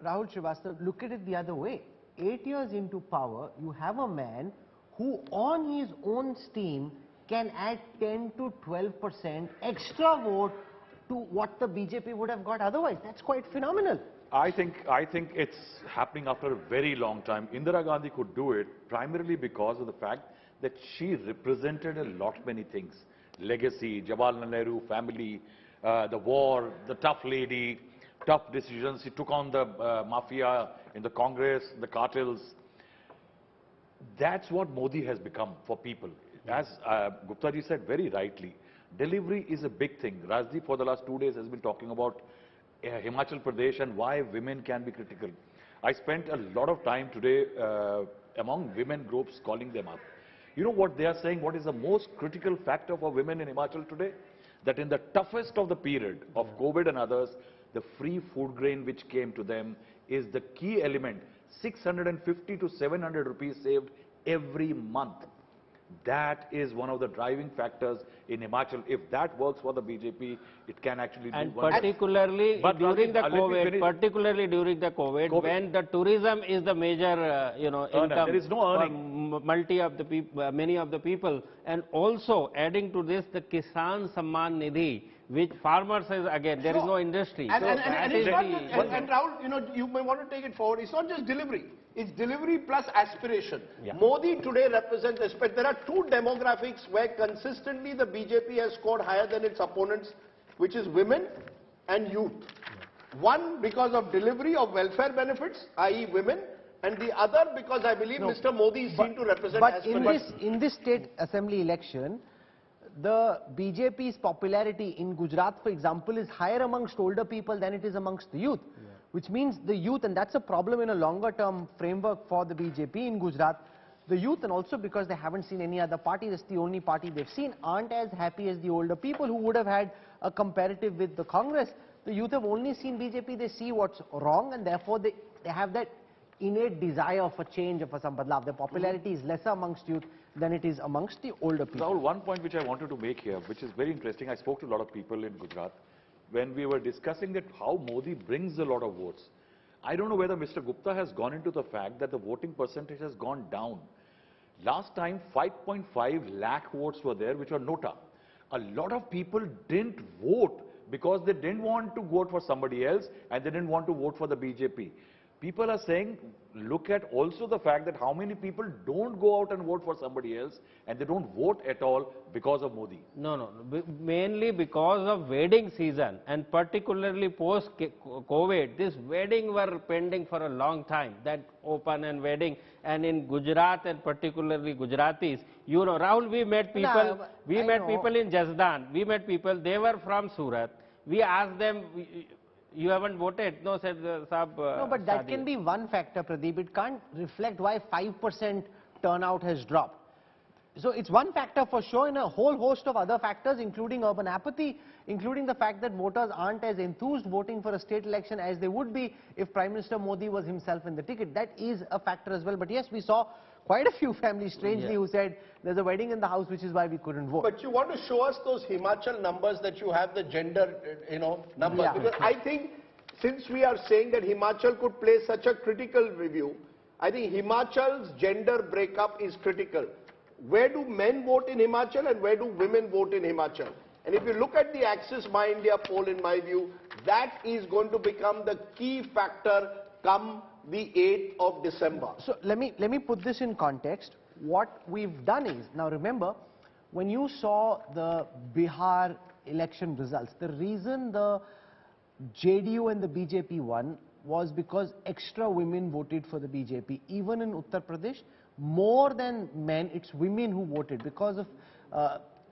Rahul Srivastava, look at it the other way. 8 years into power, you have a man who on his own steam can add 10 to 12% extra vote to what the BJP would have got otherwise. That's quite phenomenal. I think it's happening after a very long time. Indira Gandhi could do it primarily because of the fact that she represented a lot many things. Legacy, Jawaharlal Nehru family, the war, the tough lady, tough decisions. She took on the mafia in the Congress, the cartels. That's what Modi has become for people. As Gupta ji said very rightly, delivery is a big thing. Rajdeep for the last 2 days has been talking about Himachal Pradesh and why women can be critical. I spent a lot of time today among women groups calling them up. You know what they are saying? What is the most critical factor for women in Himachal today? That in the toughest of the period of COVID and others, the free food grain which came to them is the key element. 650 to 700 rupees saved every month. That is one of the driving factors in Himachal. If that works for the BJP, it can actually do wonders. Particularly during the COVID, when the tourism is the major, income. There is no earning. For many of the people, and also adding to this the Kisan Samman Nidhi, which farmers says again there is no industry. And it's not just, and Rahul, you may want to take it forward. It's not just delivery. It's delivery plus aspiration. Yeah. Modi today represents respect. There are two demographics where consistently the BJP has scored higher than its opponents, which is women and youth. One because of delivery of welfare benefits, i.e. women, and the other because I believe Mr. Modi is seen to represent aspiration. But in this state assembly election, the BJP's popularity in Gujarat, for example, is higher amongst older people than it is amongst the youth. Yeah. Which means the youth, and that's a problem in a longer term framework for the BJP in Gujarat, the youth, and also because they haven't seen any other party, that's the only party they've seen, aren't as happy as the older people who would have had a comparative with the Congress. The youth have only seen BJP, they see what's wrong, and therefore they have that innate desire for change or for some badlav. Their popularity is lesser amongst youth than it is amongst the older people. Rahul, one point which I wanted to make here, which is very interesting, I spoke to a lot of people in Gujarat, when we were discussing that how Modi brings a lot of votes. I don't know whether Mr. Gupta has gone into the fact that the voting percentage has gone down. Last time 5.5 lakh votes were there, which were nota. A lot of people didn't vote because they didn't want to vote for somebody else and they didn't want to vote for the BJP. People are saying, look at also the fact that how many people don't go out and vote for somebody else and they don't vote at all because of Modi. No. Mainly because of wedding season, and particularly post-COVID, this wedding were pending for a long time, that open and wedding. And in Gujarat and particularly Gujaratis, Rahul, we met people, people in Jasdan, we met people, they were from Surat. We asked them, you haven't voted? No, said Saab. No, but that can be one factor, Pradeep. It can't reflect why 5% turnout has dropped. So it's one factor for sure, in a whole host of other factors, including urban apathy, including the fact that voters aren't as enthused voting for a state election as they would be if Prime Minister Modi was himself in the ticket. That is a factor as well. But yes, we saw quite a few families, strangely, who said there's a wedding in the house, which is why we couldn't vote. But you want to show us those Himachal numbers that you have, the gender, numbers. Yeah. Because I think since we are saying that Himachal could play such a critical review, I think Himachal's gender breakup is critical. Where do men vote in Himachal and where do women vote in Himachal? And if you look at the Axis My India poll, in my view, that is going to become the key factor come the 8th of December. So let me put this in context. What we've done is, now remember, when you saw the Bihar election results, the reason the JDU and the BJP won was because extra women voted for the BJP. Even in Uttar Pradesh, more than men, it's women who voted because of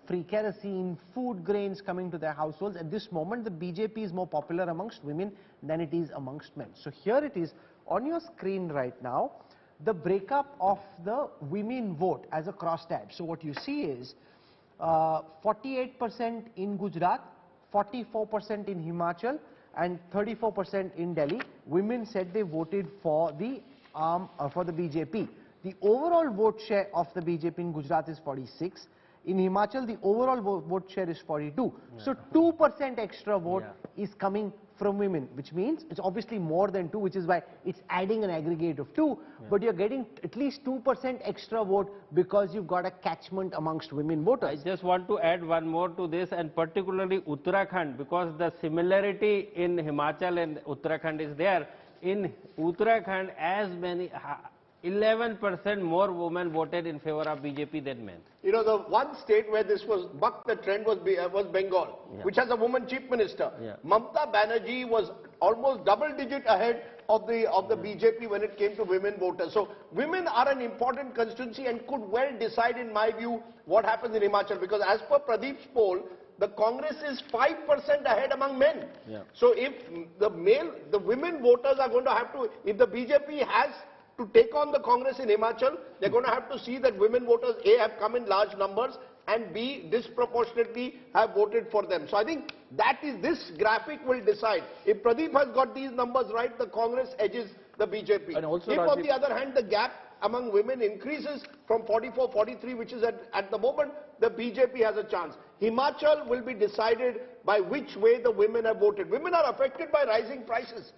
free kerosene, food grains coming to their households. At this moment, the BJP is more popular amongst women than it is amongst men. So here it is on your screen right now, the breakup of the women vote as a crosstab. So what you see is 48% in Gujarat, 44% in Himachal, and 34% in Delhi. Women said they voted for the BJP. The overall vote share of the BJP in Gujarat is 46. In Himachal, the overall vote share is 42. So 2% extra vote is coming from women, which means it's obviously more than 2, which is why it's adding an aggregate of 2, but you're getting at least 2% extra vote because you've got a catchment amongst women voters. I just want to add one more to this, and particularly Uttarakhand, because the similarity in Himachal and Uttarakhand is there. In Uttarakhand, as many 11% more women voted in favor of BJP than men. You know, the one state where this was bucked the trend was Bengal, which has a woman chief minister. Mamata Banerjee was almost double-digit ahead of the BJP when it came to women voters. So women are an important constituency and could well decide, in my view, what happens in Himachal. Because as per Pradeep's poll, the Congress is 5% ahead among men. So if the women voters are going to have to, if the BJP has to take on the Congress in Himachal, they're going to have to see that women voters, A, have come in large numbers, and B, disproportionately have voted for them. So I think that is, this graphic will decide. If Pradeep has got these numbers right, the Congress edges the BJP. And also, if Rajiv, on the other hand, the gap among women increases from 44, 43, which is at the moment, the BJP has a chance. Himachal will be decided by which way the women have voted. Women are affected by rising prices.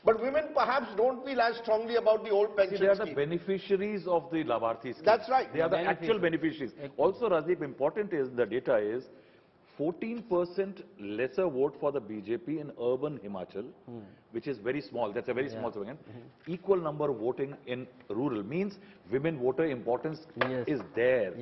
But women perhaps don't feel as strongly about the old pension They are scheme. the beneficiaries of the Labharti scheme. That's right. They are the actual beneficiaries. Also, Rajiv, important is the data is 14% lesser vote for the BJP in urban Himachal, which is very small. That's a very small segment. Equal number voting in rural means women voter importance is there.